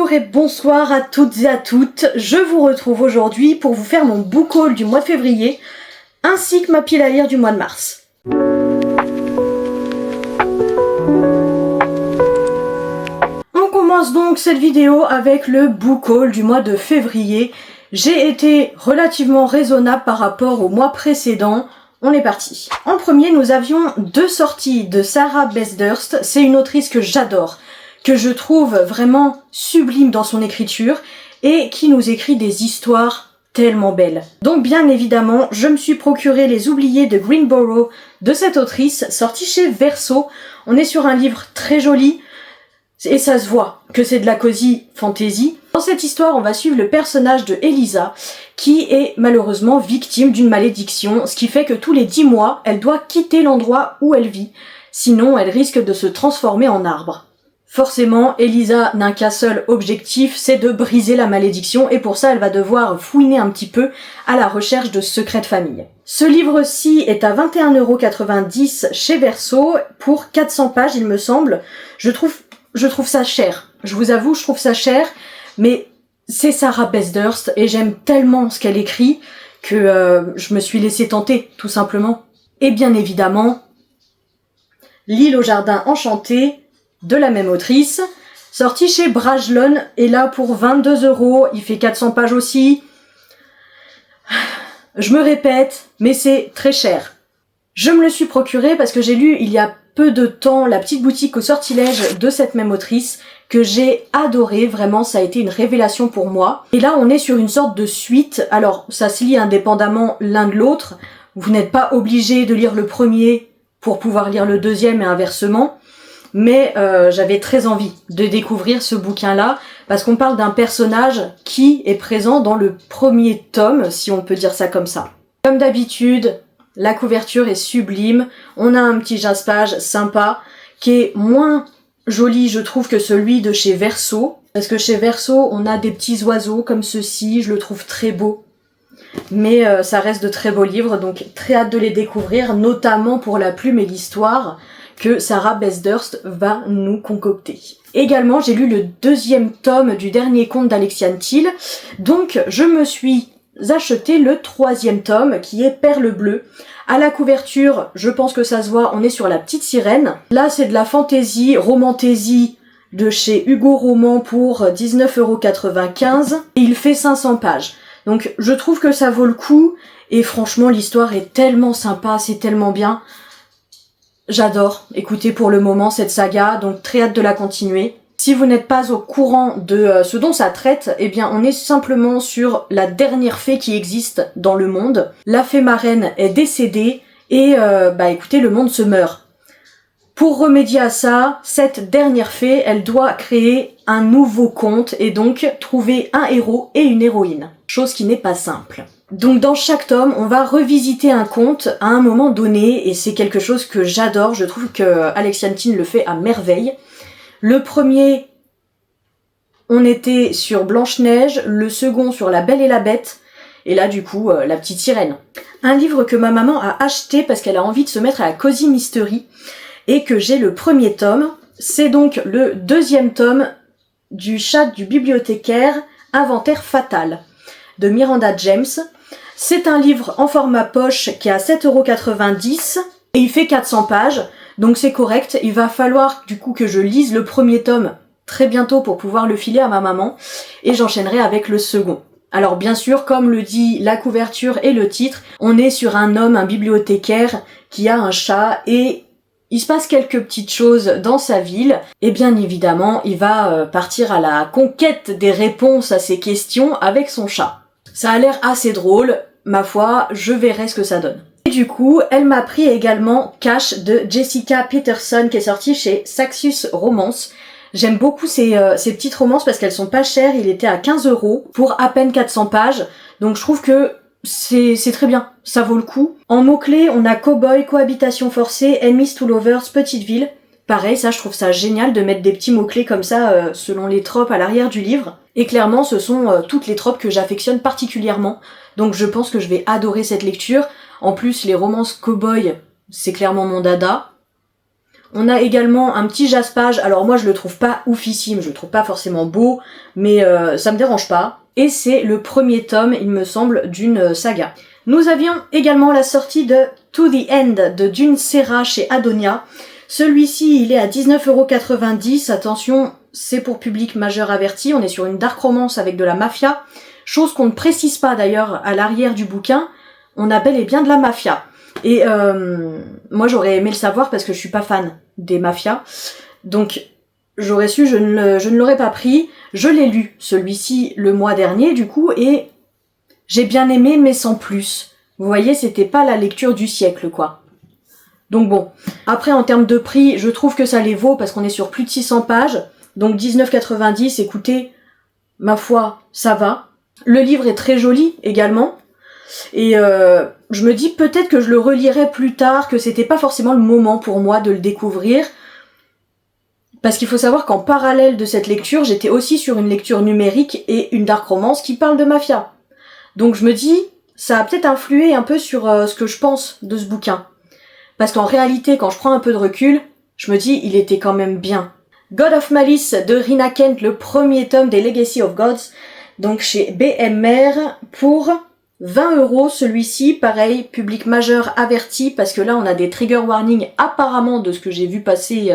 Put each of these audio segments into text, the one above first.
Bonjour et bonsoir à toutes et à toutes, je vous retrouve aujourd'hui pour vous faire mon book haul du mois de février, ainsi que ma pile à lire du mois de mars. On commence donc cette vidéo avec le book haul du mois de février. J'ai été relativement raisonnable par rapport au mois précédent. On est parti. En premier, nous avions deux sorties de Sarah Bessdurst. C'est une autrice que j'adore, que je trouve vraiment sublime dans son écriture et qui nous écrit des histoires tellement belles. Donc bien évidemment, je me suis procuré Les Oubliés de Greenborough de cette autrice, sorti chez Verso. On est sur un livre très joli et ça se voit que c'est de la cosy fantasy. Dans cette histoire, on va suivre le personnage de Elisa qui est malheureusement victime d'une malédiction, ce qui fait que tous les 10 mois, elle doit quitter l'endroit où elle vit, sinon elle risque de se transformer en arbre. Forcément, Elisa n'a qu'un seul objectif, c'est de briser la malédiction et pour ça elle va devoir fouiner un petit peu à la recherche de secrets de famille. Ce livre-ci est à 21,90 € chez Verso pour 400 pages il me semble. Je trouve ça cher. Je vous avoue, je trouve ça cher, mais c'est Sarah Bessdurst et j'aime tellement ce qu'elle écrit que je me suis laissée tenter, tout simplement. Et bien évidemment, L'île au jardin enchanté, de la même autrice, sorti chez Brajlon, et là pour 22 €, il fait 400 pages aussi. Je me répète, mais c'est très cher. Je me le suis procuré parce que j'ai lu il y a peu de temps La petite boutique au sortilège de cette même autrice, que j'ai adoré, vraiment ça a été une révélation pour moi. Et là on est sur une sorte de suite, alors ça se lit indépendamment l'un de l'autre, vous n'êtes pas obligé de lire le premier pour pouvoir lire le deuxième et inversement. Mais j'avais très envie de découvrir ce bouquin-là, parce qu'on parle d'un personnage qui est présent dans le premier tome, si on peut dire ça comme ça. Comme d'habitude, la couverture est sublime, on a un petit jaspage sympa, qui est moins joli, je trouve, que celui de chez Verso, parce que chez Verso, on a des petits oiseaux comme ceci, je le trouve très beau. Mais ça reste de très beaux livres, donc très hâte de les découvrir, notamment pour la plume et l'histoire que Sarah Bessdurst va nous concocter. Également, j'ai lu le deuxième tome du dernier conte d'Alexiane Thiel, donc je me suis acheté le troisième tome qui est Perle bleue. À la couverture, je pense que ça se voit, on est sur La petite sirène. Là, c'est de la fantaisie, romantaisie de chez Hugo Roman pour 19,95 €. Et il fait 500 pages. Donc je trouve que ça vaut le coup et franchement l'histoire est tellement sympa, c'est tellement bien. J'adore écouter pour le moment cette saga, donc très hâte de la continuer. Si vous n'êtes pas au courant de ce dont ça traite, eh bien on est simplement sur la dernière fée qui existe dans le monde. La fée marraine est décédée et écoutez, le monde se meurt. Pour remédier à ça, cette dernière fée, elle doit créer un nouveau conte et donc trouver un héros et une héroïne. Chose qui n'est pas simple. Donc dans chaque tome, on va revisiter un conte à un moment donné et c'est quelque chose que j'adore. Je trouve que Alexiane Thiel le fait à merveille. Le premier, on était sur Blanche-Neige, le second sur La Belle et la Bête et là du coup La petite sirène. Un livre que ma maman a acheté parce qu'elle a envie de se mettre à la cozy mystery et que j'ai le premier tome. C'est donc le deuxième tome du Chat du bibliothécaire, Inventaire fatal de Miranda James. C'est un livre en format poche qui est à 7,90 € et il fait 400 pages, donc c'est correct. Il va falloir du coup que je lise le premier tome très bientôt pour pouvoir le filer à ma maman et j'enchaînerai avec le second. Alors bien sûr, comme le dit la couverture et le titre, on est sur un homme, un bibliothécaire qui a un chat et il se passe quelques petites choses dans sa ville et bien évidemment, il va partir à la conquête des réponses à ses questions avec son chat. Ça a l'air assez drôle, ma foi, je verrai ce que ça donne. Et du coup, elle m'a pris également Cash de Jessica Peterson qui est sorti chez Saxius Romance. J'aime beaucoup ces petites romances parce qu'elles sont pas chères, il était à 15 € pour à peine 400 pages, donc je trouve que c'est très bien, ça vaut le coup. En mots-clés, on a Cowboy, Cohabitation forcée, Enemies to Lovers, Petite ville. Pareil, ça je trouve ça génial de mettre des petits mots-clés comme ça selon les tropes à l'arrière du livre. Et clairement, ce sont toutes les tropes que j'affectionne particulièrement. Donc je pense que je vais adorer cette lecture. En plus, les romances cow-boy, c'est clairement mon dada. On a également un petit jaspage, alors moi je le trouve pas oufissime, je le trouve pas forcément beau, mais ça me dérange pas. Et c'est le premier tome, il me semble, d'une saga. Nous avions également la sortie de To the End de June Serra chez Adonia. Celui-ci, il est à 19,90€, attention, c'est pour public majeur averti, on est sur une dark romance avec de la mafia, chose qu'on ne précise pas d'ailleurs à l'arrière du bouquin, on a bel et bien de la mafia. Et moi j'aurais aimé le savoir parce que je suis pas fan des mafias, donc j'aurais su, je ne l'aurais pas pris. Je l'ai lu celui-ci le mois dernier du coup et j'ai bien aimé mais sans plus. Vous voyez, c'était pas la lecture du siècle quoi. Donc bon, après en termes de prix, je trouve que ça les vaut parce qu'on est sur plus de 600 pages, donc 19,90, écoutez, ma foi, ça va. Le livre est très joli également. Et je me dis peut-être que je le relirai plus tard, que c'était pas forcément le moment pour moi de le découvrir. Parce qu'il faut savoir qu'en parallèle de cette lecture, j'étais aussi sur une lecture numérique et une dark romance qui parle de mafia. Donc je me dis, ça a peut-être influé un peu sur ce que je pense de ce bouquin. Parce qu'en réalité, quand je prends un peu de recul, je me dis, il était quand même bien. God of Malice de Rina Kent, le premier tome des Legacy of Gods, donc chez BMR, pour 20€, celui-ci, pareil, public majeur averti, parce que là on a des trigger warnings apparemment de ce que j'ai vu passer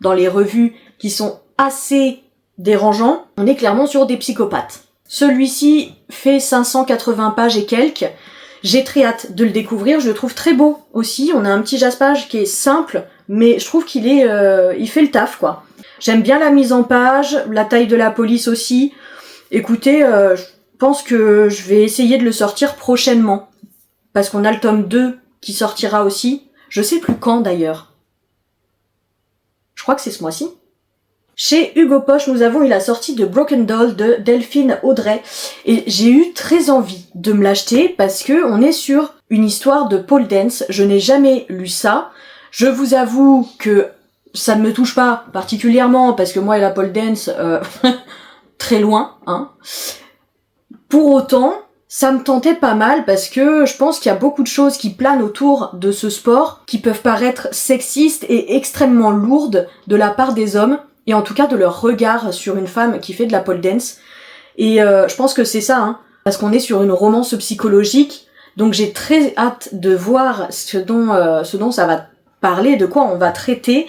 dans les revues qui sont assez dérangeants. On est clairement sur des psychopathes. Celui-ci fait 580 pages et quelques. J'ai très hâte de le découvrir, je le trouve très beau aussi. On a un petit jaspage qui est simple, mais je trouve qu'il est, il fait le taf quoi. J'aime bien la mise en page, la taille de la police aussi. Écoutez, je pense que je vais essayer de le sortir prochainement. Parce qu'on a le tome 2 qui sortira aussi. Je sais plus quand d'ailleurs. Je crois que c'est ce mois-ci. Chez Hugo Poche, nous avons eu la sortie de Broken Doll de Delphine Audrey. Et j'ai eu très envie de me l'acheter parce que on est sur une histoire de pole dance. Je n'ai jamais lu ça. Je vous avoue que ça ne me touche pas particulièrement parce que moi et la pole dance, très loin, hein. Pour autant, ça me tentait pas mal parce que je pense qu'il y a beaucoup de choses qui planent autour de ce sport qui peuvent paraître sexistes et extrêmement lourdes de la part des hommes et en tout cas de leur regard sur une femme qui fait de la pole dance. Et je pense que c'est ça, hein, parce qu'on est sur une romance psychologique, donc j'ai très hâte de voir ce dont ça va parler, de quoi on va traiter.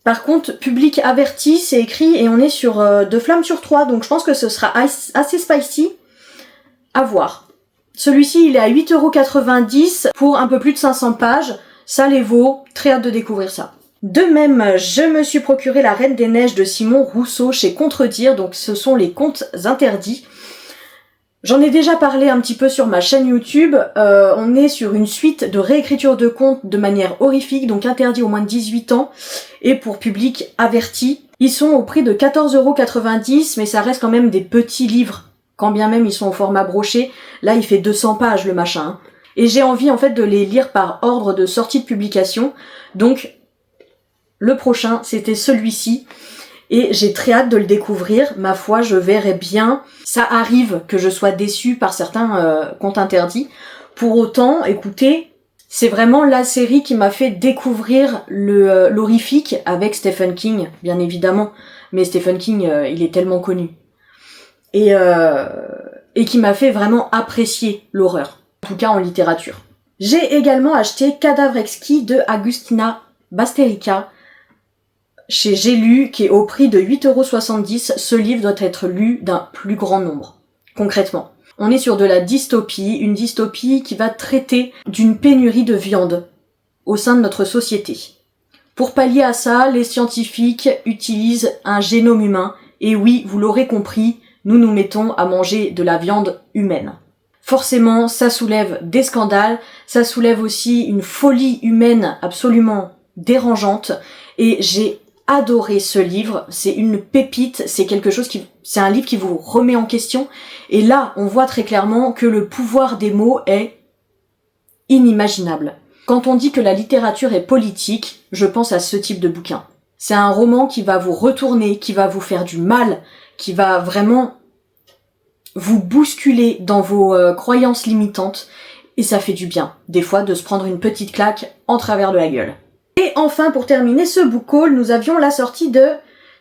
Par contre, public averti, c'est écrit et on est sur 2 flammes sur 3, donc je pense que ce sera assez spicy à voir. Celui-ci, il est à 8,90€ pour un peu plus de 500 pages, ça les vaut, très hâte de découvrir ça. De même, je me suis procuré La Reine des Neiges de Simon Rousseau chez Contredire, donc ce sont les contes interdits. J'en ai déjà parlé un petit peu sur ma chaîne YouTube, on est sur une suite de réécriture de contes de manière horrifique, donc interdit aux moins de 18 ans, et pour public averti. Ils sont au prix de 14,90€, mais ça reste quand même des petits livres, quand bien même ils sont au format broché. Là il fait 200 pages le machin, hein. Et j'ai envie en fait de les lire par ordre de sortie de publication, donc le prochain c'était celui-ci. Et j'ai très hâte de le découvrir, ma foi, je verrai bien. Ça arrive que je sois déçue par certains contes interdits. Pour autant, écoutez, c'est vraiment la série qui m'a fait découvrir l'horrifique avec Stephen King, bien évidemment. Mais Stephen King, il est tellement connu. Et qui m'a fait vraiment apprécier l'horreur, en tout cas en littérature. J'ai également acheté Cadavre exquis de Agustina Basterica, chez J'ai lu, qui est au prix de 8,70€, ce livre doit être lu d'un plus grand nombre. Concrètement, on est sur de la dystopie, une dystopie qui va traiter d'une pénurie de viande au sein de notre société. Pour pallier à ça, les scientifiques utilisent un génome humain, et oui, vous l'aurez compris, nous nous mettons à manger de la viande humaine. Forcément, ça soulève des scandales, ça soulève aussi une folie humaine absolument dérangeante, et j'ai adoré ce livre, c'est une pépite, c'est un livre qui vous remet en question, et là on voit très clairement que le pouvoir des mots est inimaginable. Quand on dit que la littérature est politique, je pense à ce type de bouquin. C'est un roman qui va vous retourner, qui va vous faire du mal, qui va vraiment vous bousculer dans vos croyances limitantes, et ça fait du bien, des fois, de se prendre une petite claque en travers de la gueule. Et enfin, pour terminer ce book haul, nous avions la sortie de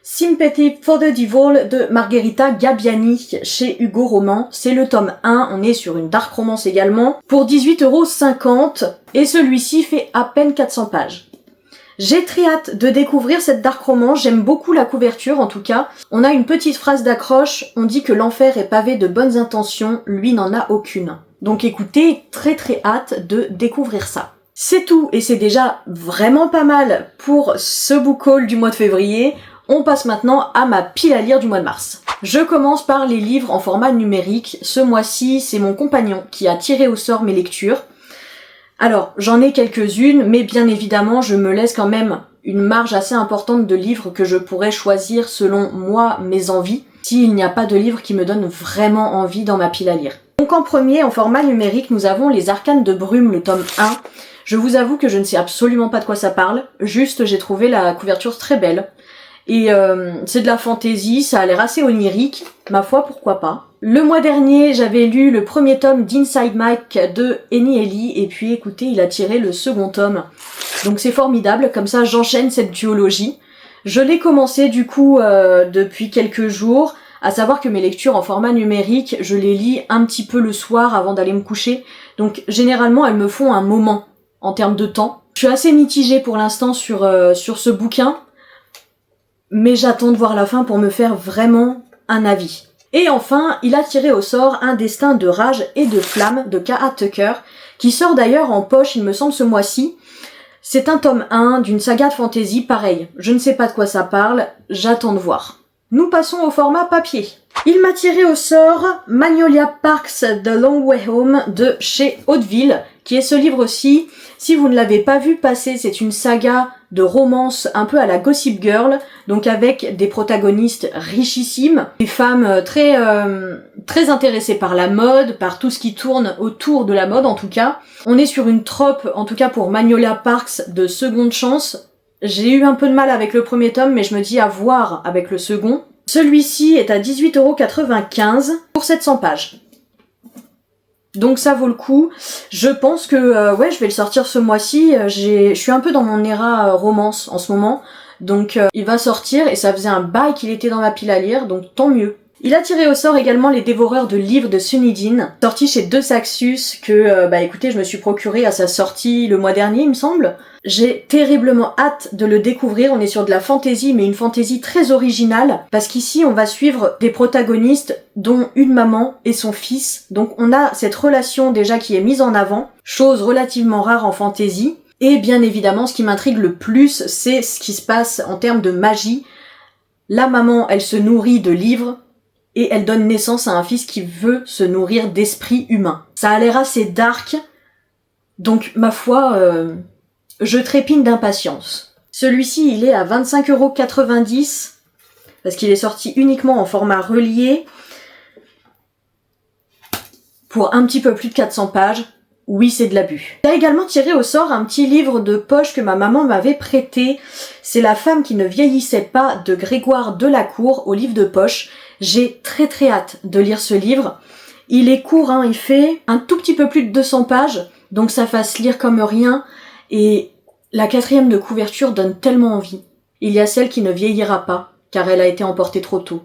Sympathy for the Devil de Margherita Gabbiani chez Hugo Roman. C'est le tome 1, on est sur une dark romance également, pour 18,50 € et celui-ci fait à peine 400 pages. J'ai très hâte de découvrir cette dark romance, j'aime beaucoup la couverture en tout cas. On a une petite phrase d'accroche, on dit que l'enfer est pavé de bonnes intentions, lui n'en a aucune. Donc écoutez, très hâte de découvrir ça. C'est tout, et c'est déjà vraiment pas mal pour ce book haul du mois de février. On passe maintenant à ma pile à lire du mois de mars. Je commence par les livres en format numérique. Ce mois-ci, c'est mon compagnon qui a tiré au sort mes lectures. Alors, j'en ai quelques-unes, mais bien évidemment, je me laisse quand même une marge assez importante de livres que je pourrais choisir selon moi, mes envies, s'il n'y a pas de livres qui me donnent vraiment envie dans ma pile à lire. Donc en premier, en format numérique, nous avons Les Arcanes de Brume, le tome 1. Je vous avoue que je ne sais absolument pas de quoi ça parle, juste j'ai trouvé la couverture très belle. Et c'est de la fantaisie, ça a l'air assez onirique, ma foi pourquoi pas. Le mois dernier, j'avais lu le premier tome d'Inside Mike de Eni Ellie, et puis écoutez, il a tiré le second tome. Donc c'est formidable, comme ça j'enchaîne cette duologie. Je l'ai commencé du coup depuis quelques jours, à savoir que mes lectures en format numérique, je les lis un petit peu le soir avant d'aller me coucher. Donc généralement elles me font un moment en termes de temps. Je suis assez mitigée pour l'instant sur ce bouquin, mais j'attends de voir la fin pour me faire vraiment un avis. Et enfin, il a tiré au sort Un destin de rage et de flamme de K.A. Tucker, qui sort d'ailleurs en poche, il me semble, ce mois-ci. C'est un tome 1 d'une saga de fantasy, pareil. Je ne sais pas de quoi ça parle, j'attends de voir. Nous passons au format papier. Il m'a tiré au sort Magnolia Parks The Long Way Home de chez Hauteville, qui est ce livre-ci. Si vous ne l'avez pas vu passer, c'est une saga de romance un peu à la Gossip Girl, donc avec des protagonistes richissimes, des femmes très intéressées par la mode, par tout ce qui tourne autour de la mode en tout cas. On est sur une trope, en tout cas pour Magnolia Parks, de seconde chance. J'ai eu un peu de mal avec le premier tome, mais je me dis à voir avec le second. Celui-ci est à 18,95 € pour 700 pages. Donc ça vaut le coup. Je pense que ouais, je vais le sortir ce mois-ci. Je suis un peu dans mon era romance en ce moment. Donc il va sortir et ça faisait un bail qu'il était dans ma pile à lire, donc tant mieux. Il a tiré au sort également Les Dévoreurs de livres de Sunny Dean, sorti chez De Saxus, que écoutez, je me suis procuré à sa sortie le mois dernier, il me semble. J'ai terriblement hâte de le découvrir. On est sur de la fantaisie, mais une fantaisie très originale, parce qu'ici on va suivre des protagonistes dont une maman et son fils. Donc on a cette relation déjà qui est mise en avant, chose relativement rare en fantaisie. Et bien évidemment, ce qui m'intrigue le plus, c'est ce qui se passe en termes de magie. La maman, elle se nourrit de livres, et elle donne naissance à un fils qui veut se nourrir d'esprits humains. Ça a l'air assez dark, donc ma foi, je trépigne d'impatience. Celui-ci, il est à 25,90 €, parce qu'il est sorti uniquement en format relié, pour un petit peu plus de 400 pages. Oui, c'est de l'abus. Il a également tiré au sort un petit livre de poche que ma maman m'avait prêté. C'est La femme qui ne vieillissait pas de Grégoire Delacour, au livre de poche. J'ai très hâte de lire ce livre. Il est court, hein, il fait un tout petit peu plus de 200 pages, donc ça va se lire comme rien. Et la 4e de couverture donne tellement envie. Il y a celle qui ne vieillira pas, car elle a été emportée trop tôt.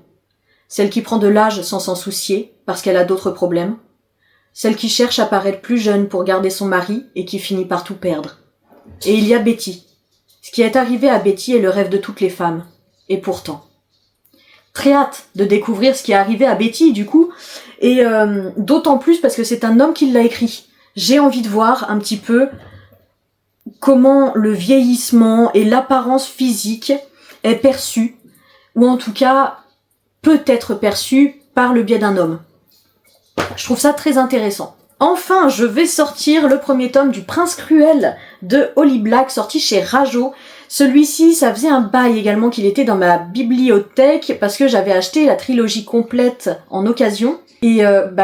Celle qui prend de l'âge sans s'en soucier, parce qu'elle a d'autres problèmes. Celle qui cherche à paraître plus jeune pour garder son mari et qui finit par tout perdre. Et il y a Betty. Ce qui est arrivé à Betty est le rêve de toutes les femmes. Et pourtant. Très hâte de découvrir ce qui est arrivé à Betty, du coup. Et d'autant plus parce que c'est un homme qui l'a écrit. J'ai envie de voir un petit peu comment le vieillissement et l'apparence physique est perçu, ou en tout cas peut être perçu par le biais d'un homme. Je trouve ça très intéressant. Enfin, je vais sortir le premier tome du Prince Cruel de Holly Black, sorti chez Rajo. Celui-ci, ça faisait un bail également qu'il était dans ma bibliothèque, parce que j'avais acheté la trilogie complète en occasion. Et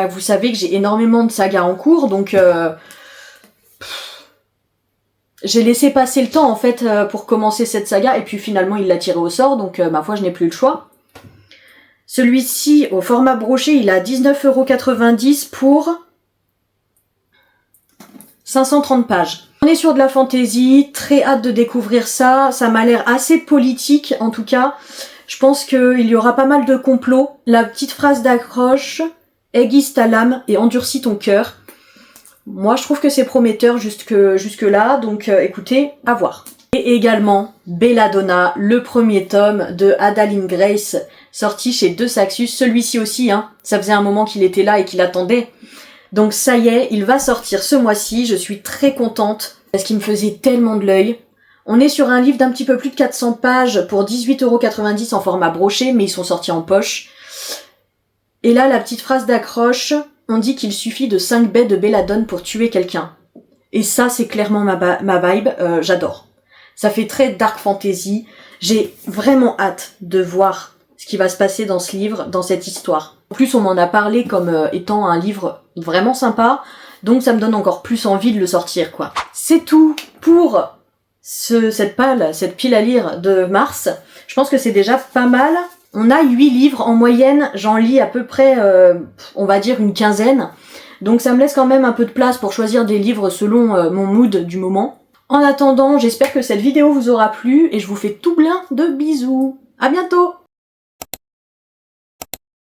vous savez que j'ai énormément de sagas en cours, donc j'ai laissé passer le temps en fait pour commencer cette saga, et puis finalement il l'a tiré au sort, donc ma foi je n'ai plus le choix. Celui-ci, au format broché, il a 19,90 € pour 530 pages. On est sur de la fantasy, très hâte de découvrir ça. Ça m'a l'air assez politique en tout cas. Je pense qu'il y aura pas mal de complots. La petite phrase d'accroche, aiguise ta lame et endurcis ton cœur. Moi je trouve que c'est prometteur jusque là, donc écoutez, à voir. Et également Belladonna, le premier tome de Adalyn Grace, sorti chez De Saxus. Celui-ci aussi, hein, ça faisait un moment qu'il était là et qu'il attendait. Donc ça y est, il va sortir ce mois-ci, je suis très contente, parce qu'il me faisait tellement de l'œil. On est sur un livre d'un petit peu plus de 400 pages pour 18,90 € en format broché, mais ils sont sortis en poche. Et là, la petite phrase d'accroche, on dit qu'il suffit de 5 baies de belladone pour tuer quelqu'un. Et ça, c'est clairement ma vibe, j'adore. Ça fait très dark fantasy, j'ai vraiment hâte de voir ce qui va se passer dans ce livre, dans cette histoire. En plus, on m'en a parlé comme étant un livre vraiment sympa, donc ça me donne encore plus envie de le sortir, quoi. C'est tout pour cette pile à lire de mars. Je pense que c'est déjà pas mal. On a 8 livres en moyenne, j'en lis à peu près, on va dire une quinzaine. Donc ça me laisse quand même un peu de place pour choisir des livres selon mon mood du moment. En attendant, j'espère que cette vidéo vous aura plu et je vous fais tout plein de bisous. À bientôt!